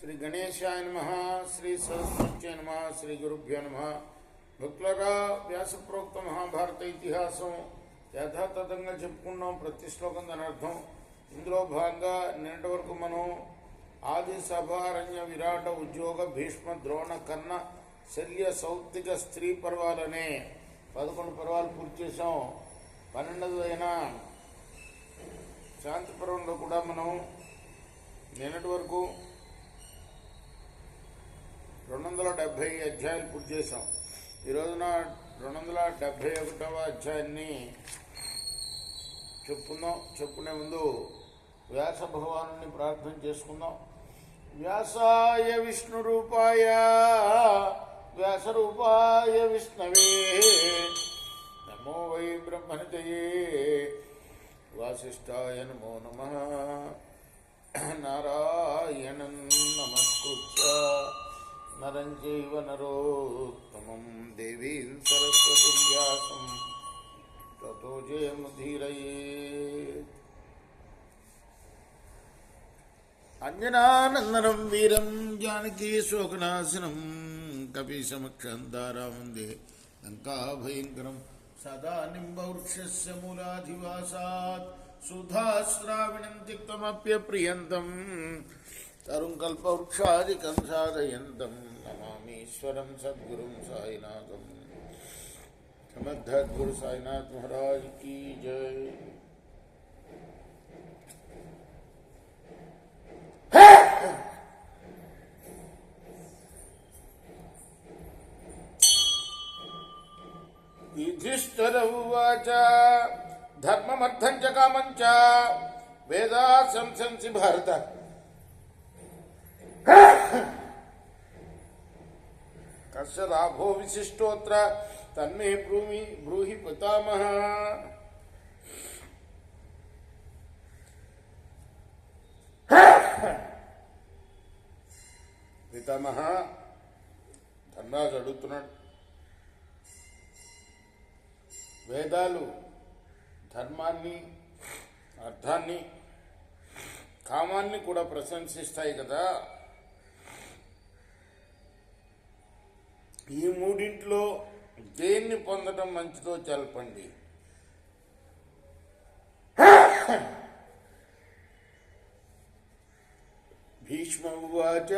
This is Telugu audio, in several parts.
శ్రీ గణేశాయ నమః, శ్రీ సరస్వత్యై నమః, శ్రీ గురుభ్యో నమః. భక్తులరా, వ్యాసప్రోక్త మహాభారత ఇతిహాసం యథాతథంగా చెప్పుకున్నాం. ప్రతి శ్లోకం దాని అర్థం. ఇందులో భాగంగా నిన్నటి వరకు మనం ఆది సభారణ్య విరాట ఉద్యోగ భీష్మ ద్రోణ కర్ణ శల్య సౌత్తిక స్త్రీ పర్వాలనే 11 పర్వాలు పూర్తి చేసాం. 12వ అయిన శాంతి పర్వంలో కూడా మనం నిన్నటి వరకు 270 అధ్యాయాలు పూర్తి చేసాం. ఈ రోజున 271వ అధ్యాయాన్ని చెప్పుకునే ముందు వ్యాస భగవాను ప్రార్థన చేసుకుందాం. వ్యాసాయ విష్ణు రూపాయ వ్యాస రూపాయ విష్ణవే నమో వై బ్రహ్మణితయే వాసిష్ఠాయ నమో నమః. నారాయణం నమస్కృత్య నరం చైవ నరోత్తమం దేవీం సరస్వతిం వ్యాసం తతో జయముదీరయేత్. అంజనానందనం వీరం జానకీ శోకనాశనం కపీశమక్షం దారావందే లంకాభయంకరం సదా నింబవృక్షస్య మూలాధివాసాత్ సుధాశ్రావిణం తిక్తమప్యప్రియంతం తరుం కల్పవృక్షాదికం సాధయంతం నమామీశ్వరం సద్గురుం సాయినాథం. సమర్థద్గురు సాయినాథ్ మహారాజ్ की जय. युधिष्ठिर उवाच धर्ममर्थं च कामं च वेदा संशंसि भारत. कस्य लाभो विशिष्टोऽत्र तन्मे ब्रूहि पितामह. పితామహ ధర్మరాజు అడుగుతున్నాడు. వేదాలు ధర్మాన్ని, అర్థాన్ని, కామాన్ని కూడా ప్రశంసిస్తాయి కదా. ఈ మూడింట్లో దేన్ని పొందడం మంచిదో తెలపండి. భీష్మ ఉవాచ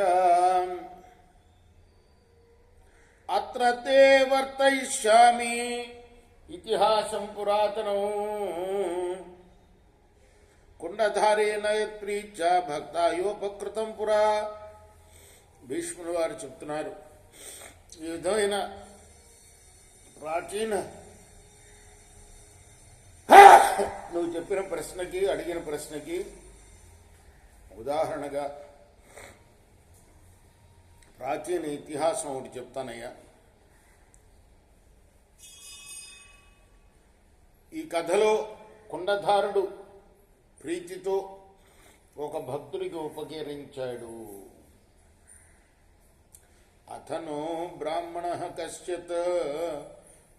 అత్ర తే వర్తయిష్యామి ఇతిహాసం పురాతనం కుండధారేణ యత్ప్రీత్య భక్తాయోపకృతం పురా. భీష్ముడు వారు చెప్తున్నారు, ఈ విధమైన ప్రాచీన నువ్వు చెప్పిన ప్రశ్నకి, అడిగిన ప్రశ్నకి ఉదాహరణగా ప్రాచీన ఇతిహాసం ఒకటి చెప్తానయ్యా. ఈ కథలో కుండధారుడు ప్రీతితో ఒక భక్తుడికి ఉపకరించాడు. అతను బ్రాహ్మణ కశ్చిత్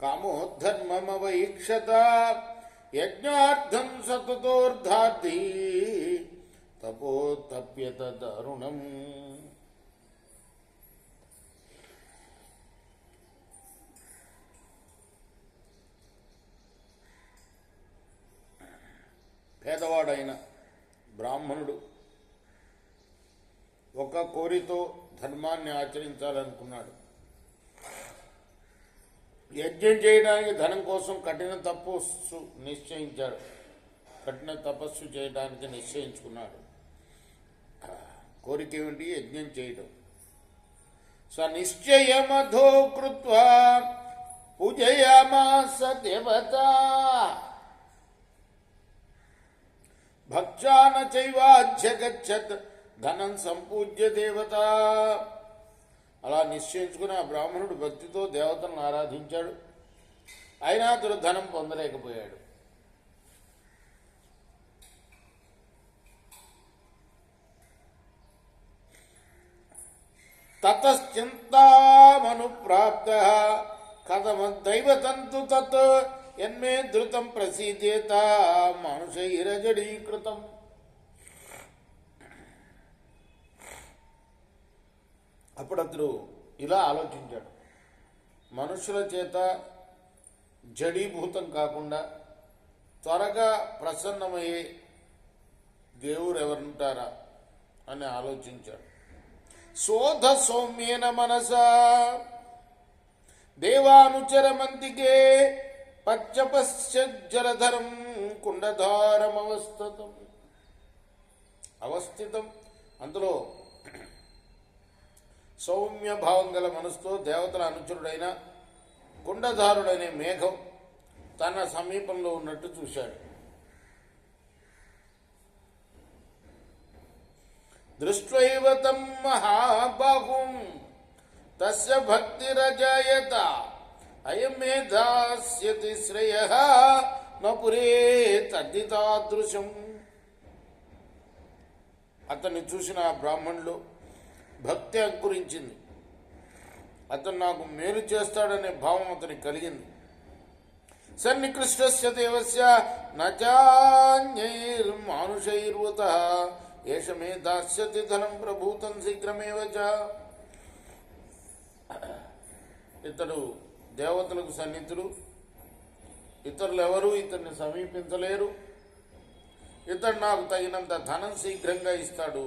కామోద్ధర్మమవైక్షత యజ్ఞార్థం సతతోర్ధార్థి తపోతప్యత దారుణం. పేదవాడైన బ్రాహ్మణుడు ఒక కోరితో ధర్మాన్ని ఆచరించాలనుకున్నాడు. యజ్ఞం చేయడానికి ధనం కోసం కఠిన తపస్సు చేయడానికి నిశ్చయించుకున్నాడు. కోరిక ఏమిటి? యజ్ఞం చేయడం. స నిశ్చయమధో కృత్వా పూజయామాస దేవత భక్షాన చైవాధ్యగచ్చత్ ధనం సంపూజ్య దేవత. అలా నిశ్చయించుకుని ఆ బ్రాహ్మణుడు భక్తితో దేవతలను ఆరాధించాడు. అయినా అతడు ధనం పొందలేకపోయాడు. తతశ్చింతామనుప్రాప్తః కథమద్దైవతంతు తత్ యన్మే ధృతం ప్రసీదేత మనుషైరజడీకృతం. అప్పుడు అతడు ఇలా ఆలోచించాడు, మనుషుల చేత జడీభూతం కాకుండా త్వరగా ప్రసన్నమయ్యే దేవుడు ఎవరుంటారా అని ఆలోచించాడు. శోధ సౌమ్యేన మనసా దేవానుచరమంతికే పశ్చపశ్చరధరం అవస్థితం అందులో సౌమ్య భావం గల మనసుతో దేవతల అనుచరుడైన కుండధారుడనే మేఘం తన సమీపంలో ఉన్నట్టు చూశాడు. దృష్ట్వైవ తం మహాబాహుం తస్య భక్తిరజాయత అయం మే దాస్యతి శ్రేయః నపురే తద్దితాదృశం. అతన్ని చూసిన ఆ బ్రాహ్మణులు భక్తి అంకురించింది. అతను నాకు మేలు చేస్తాడనే భావం అతనికి కలిగింది. సన్నికృష్టస్య దేవస్య నచాన్యైర్మానుషైర్వతః ఏష మే దాస్యతి ధనం ప్రభూతం శీఘ్రమేవ చ. ఇతడు దేవతలకు సన్నిహితుడు, ఇతరులు ఎవరూ ఇతన్ని సమీపించలేరు. ఇతడు నాకు తగినంత ధనం శీఘ్రంగా ఇస్తాడు.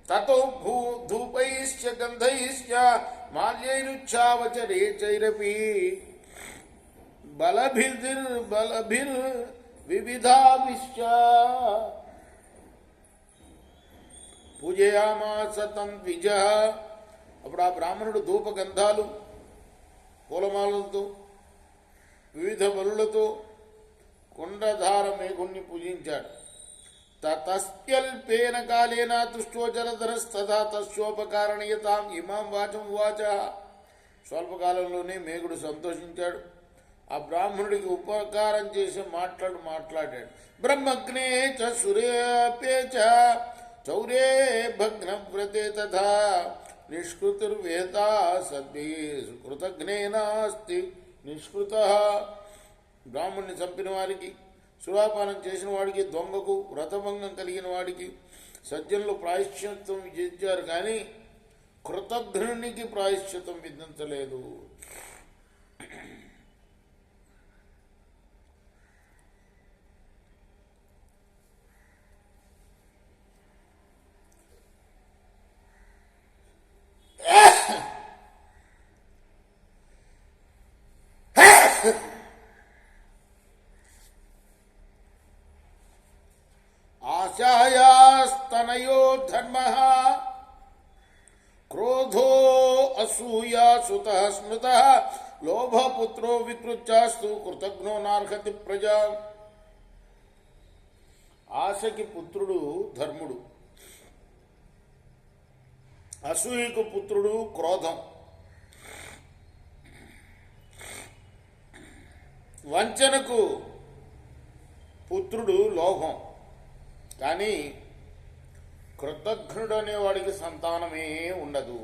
తతో ధూపైశ్చ గంధైశ్చ మాల్యైరుచ్ఛావచరేచైరపి బలభిర్వివిధావిశ్చ పూజయామాస తం ద్విజః. అప్పుడు ఆ బ్రాహ్మణుడు ధూపగంధాలు పూలమాలలతో వివిధ బలులతో కుండధార మేఘుణ్ణి పూజించాడు. తస్ప్యల్పేన కాలేన తుష్టోచరధరస్తథా తస్యోపకారణీయతాం ఇమాం వాచం వాచ. స్వల్పకాలంలోనే మేఘుడు సంతోషించాడు. ఆ బ్రాహ్మణుడికి ఉపకారం చేసి మాట్లాడాడు. బ్రహ్మగ్నే చ సూర్యపే చ చౌర్యే భగ్నవ్రతే తథా నిష్కృతిర్వేతా సద్భి కృతజ్ఞేనాస్తి నిష్కృత. బ్రాహ్మణ్ణి చంపిన వారికి, సురాపానం చేసిన వాడికి, దొంగకు, వ్రతభంగం కలిగిన వాడికి సజ్జనులు ప్రాయశ్చిత్తం విధించారు, కానీ కృతజ్ఞునికి ప్రాయశ్చిత్తం విధించలేదు. ఆశాయాస్తనయో ధర్మః క్రోధో అసూయా సుతః స్మృతః లోభపుత్రో వికృత్యాస్తు కృతజ్ఞో నార్హతి ప్రజా. ఆశకి పుత్రుడు ధర్ముడు, అసూయకు పుత్రుడు క్రోధం, వంచనకు పుత్రుడు లోభం. కానీ కృతజ్ఞుడు అనేవాడికి సంతానమే ఉండదు.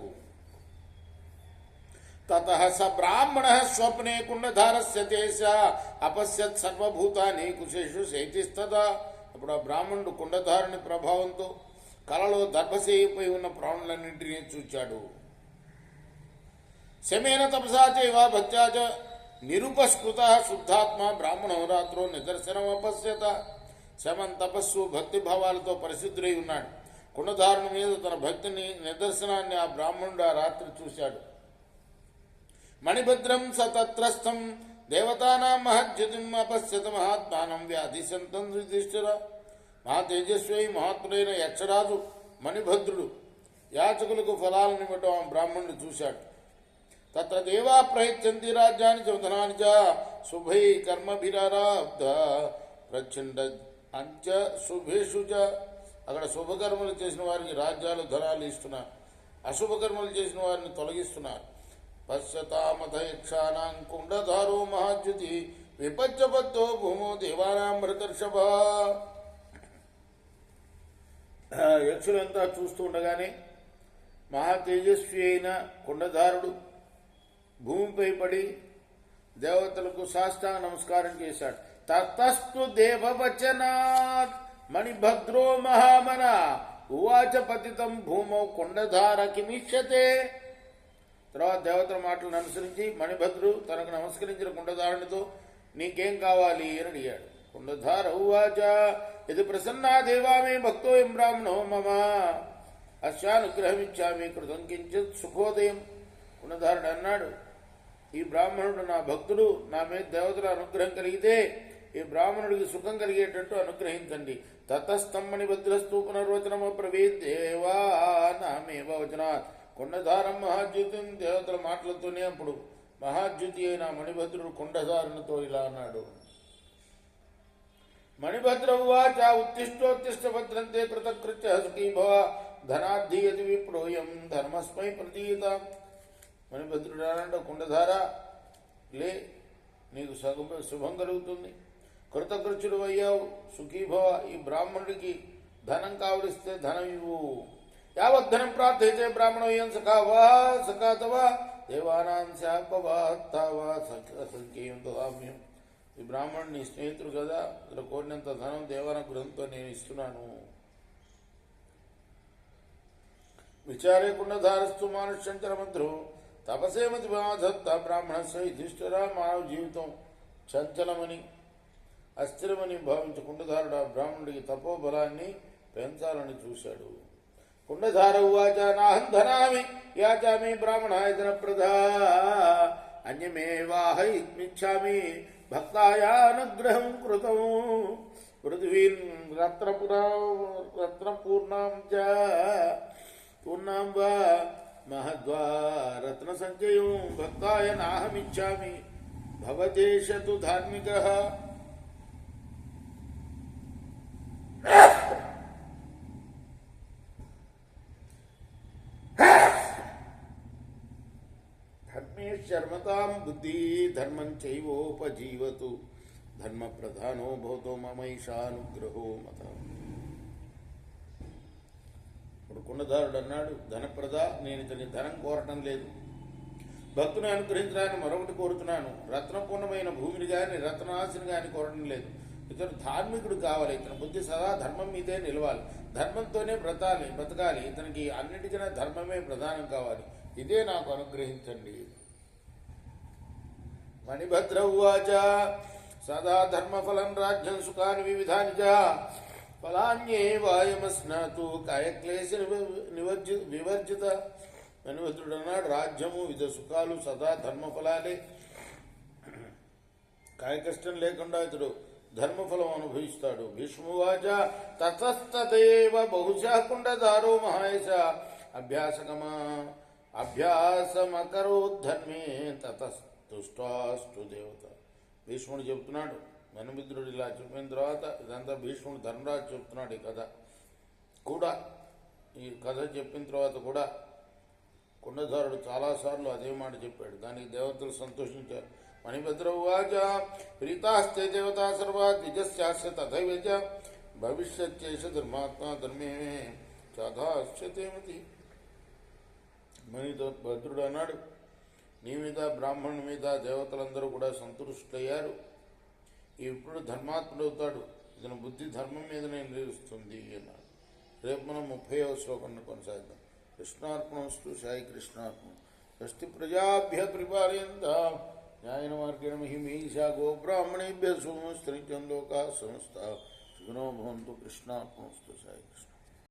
తతః స బ్రాహ్మణః స్వప్నే కుండధారస్య దేశ అపశ్యత్ సర్వభూతాని కుశేషు శైతిస్తదా. అప్పుడు ఆ బ్రాహ్మణుడు కుండధారుని ప్రభావంతో కలలో దర్భసేయిపై ఉన్న ప్రాణులన్నింటినీ చూచాడు. శమేన తపసా చైవ భక్త్యా చ నిరుపస్కృత శుద్ధాత్మ బ్రాహ్మణో రాత్రో నిదర్శనం అపశ్యత. శమం, తపస్సు, భక్తి భావాలతో పరిశుద్ధుడై ఉన్నాడు. కుండధారుని మీద తన భక్తిని నిదర్శనాన్ని ఆ బ్రాహ్మణుడు ఆ రాత్రి చూశాడు. మణిభద్రం సతత్రస్థం దేవతానాం మహజ్యోతిం అపశ్యత మహాత్మానం వ్యాధిశంతం యుధిష్ఠిర. మహా తేజస్వి మహాత్ముడైన యక్షరాజు మణిభద్రుడు యాచకులకు ఫలాలను ఇవ్వటం ఆ బ్రాహ్మణుడు చూశాడు. తత్ర దేవా ప్రయచ్చంతి రాజ్యాన్ని చౌధనాన్ని చ శుభై కర్మభిరారాబ్ధ ప్రచండ అంచ శుభేషు చ. అక్కడ శుభకర్మలు చేసిన వారికి రాజ్యాలు, ధనాలు ఇస్తున్నారు. అశుభకర్మలు చేసిన వారిని తొలగిస్తున్నారు. పశ్యతామథ యక్షానాం కుండధారో మహాద్యుతి విపచ్చబద్ధో భూమో దేవానాం మృతర్షభ. యక్షులంతా చూస్తూ ఉండగానే మహా తేజస్వి అయిన కుండధారుడు భూమిపై పడి దేవతలకు సాష్టాంగ నమస్కారం చేశాడు. తతస్తు దేవవచనాత్ మణిభద్రో మహామన ఉవాచ పతితం భూమౌ కుండధార కిమిష్యతే. తర్వాత దేవతల మాటలను అనుసరించి మణిభద్రుడు తనకు నమస్కరించిన కుండధారునితో నీకేం కావాలి అని అడిగాడు. కుండధార ఉవాచ ఇది ప్రసన్నా దేవామే భక్తోయం బ్రాహ్మణో మమ అస్యానుగ్రహమిచ్చామి కృతం కించిత్ సుఖోదయం. కుండధారుడు అన్నాడు, ఈ బ్రాహ్మణుడు నా భక్తుడు, నా మీద దేవతల అనుగ్రహం కలిగితే ఈ బ్రాహ్మణుడికి సుఖం కలిగేటట్టు అనుగ్రహించండి. తతస్తమ్మని భద్రస్తూ పునర్వచనము ప్రవేదేవా నామేవ వచనాత్. కుండధారం మహాద్యుతిని దేవతల మాటలతోనే అప్పుడు మహాద్యుతి అయిన మణిభద్రుడు కుండధారునితో ఇలా అన్నాడు. మణిభద్ర ఉవాచ ఉత్తిష్టోత్తిష్ట భద్రంతే కృతకృత్య సుఖీ భవ ధనాద్ధీయతి విప్రోయం ధర్మస్మై ప్రతీత. మణిభద్రుడు అన్నాడు, కుండధార లే, నీకు శుభం కలుగుతుంది, కృతకృత్యుడు అయ్యావు, సుఖీభవ. ఈ బ్రాహ్మణుడికి ధనం కావలిస్తే ధనం ఇవ్వు. యావద్ధనం ప్రార్థించే బ్రాహ్మణోయం సఖావా సఖాతవా దేవానాం శాపవాత్తావా సంఖ్యం దామ్యం. ఈ బ్రాహ్మణుడు నీ స్నేహితుడు కదా, ఇక్కడ కోరినంత ధనం దేవానుగ్రహంతో నేను ఇస్తున్నాను. విచారే కుండధారస్తు మానుష్యంచరమంత్రు తపసేమతి మాధత్త బ్రాహ్మణస్య యుధిష్ఠిర. మానవ జీవితం చంచలమని అస్థిరమని భావించి కుండధారుడు ఆ బ్రాహ్మణుడికి తపోబలాన్ని పెంచాలని చూశాడు. కుండధార ఉవాచ నాహం ధనామి యాచామి బ్రాహ్మణాయ ధనప్రదా అన్యమేవాహయిష్యామి భక్తాయానుగ్రహం కృతం. పృథివీం రత్నపూర్ణాం చ పూర్ణాం వా మహద్వా రత్న సంచయం భక్తాయ నాహమిచ్చామి భవదేశతు ధార్మికః. ధర్మేశ్వర్మతాం బుద్ధి ధర్మం చైవోపజీవతు ధర్మ ప్రధానో భవతో మమైషానుగ్రహో మత. ఇప్పుడు కుండధారుడు అన్నాడు, ధనప్రద, నేను ఇతని ధనం కోరటం లేదు, భక్తుని అనుగ్రహించడానికి మరొకటి కోరుతున్నాను. రత్నపూర్ణమైన భూమిని కానీ రత్నాశిని కానీ కోరటం లేదు. ఇతను ధార్మికుడు కావాలి, ఇతని బుద్ధి సదా ధర్మం మీదే నిలవాలి, ధర్మంతోనే బ్రతకాలి. ఇతనికి అన్నిటికన్నా ధర్మమే ప్రధానం కావాలి. ఇదే నాకు అనుగ్రహించండి. మణిభద్ర ఉవాచ సదా ధర్మఫలం రాజ్యం సుఖాని వివిధాని చ ఫలాన్యేవాయమస్నాతు కాయక్లేశ వివర్జిత. మణిభద్రుడు అన్నాడు, రాజ్యము వివిధ సుఖాలు సదా ధర్మఫలాలే, కాయకష్టం లేకుండా ఇతడు ధర్మఫలం అనుభవిస్తాడు. భీష్మువాచ తతస్తదేవ బహుశా కుండధారో మహాయశ అభ్యాసమకరోద్ధర్మే తతస్తుష్టాస్తు దేవత. భీష్ముడు చెప్తున్నాడు. మణిభద్రుడు ఇలా చెప్పిన తర్వాత ఇదంతా భీష్ముడు ధర్మరాజు చెప్తున్నాడు. ఈ కథ చెప్పిన తర్వాత కూడా కుండధారుడు చాలాసార్లు అదే మాట చెప్పాడు. దానికి దేవతలు సంతోషించారు. మణిభద్ర ఉవాచ ప్రీతాస్తే దేవతా సర్వా ద్విజస్యాస్య తథైవ చ భవిష్యత్యేష ధర్మాత్మా ధర్మే చాధాశ్యతేమతి. మణిభద్రుడు అన్నాడు, నీ మీద బ్రాహ్మణుని మీద దేవతలందరూ కూడా సంతుష్టులయ్యారు. ఇప్పుడు ధర్మాత్ముడు అవుతాడు, ఇతని బుద్ధి ధర్మం మీదనే నిలుస్తుంది అన్నాడు. రేపు మనం 30వ శ్లోకాన్ని కొనసాగిద్దాం. కృష్ణార్పణమస్తు. సాయి కృష్ణార్పణం. స్వస్తి ప్రజాభ్య పరిపాలయంతాం న్యాయేన మార్గేణ మహిమీషా గోబ్రాహ్మణేభ్యः శుభమస్తు. నిత్యం లోకాః సమస్తాః సుఖినో భవంతు. కృష్ణార్పణమస్తు. సాయి కృష్ణ.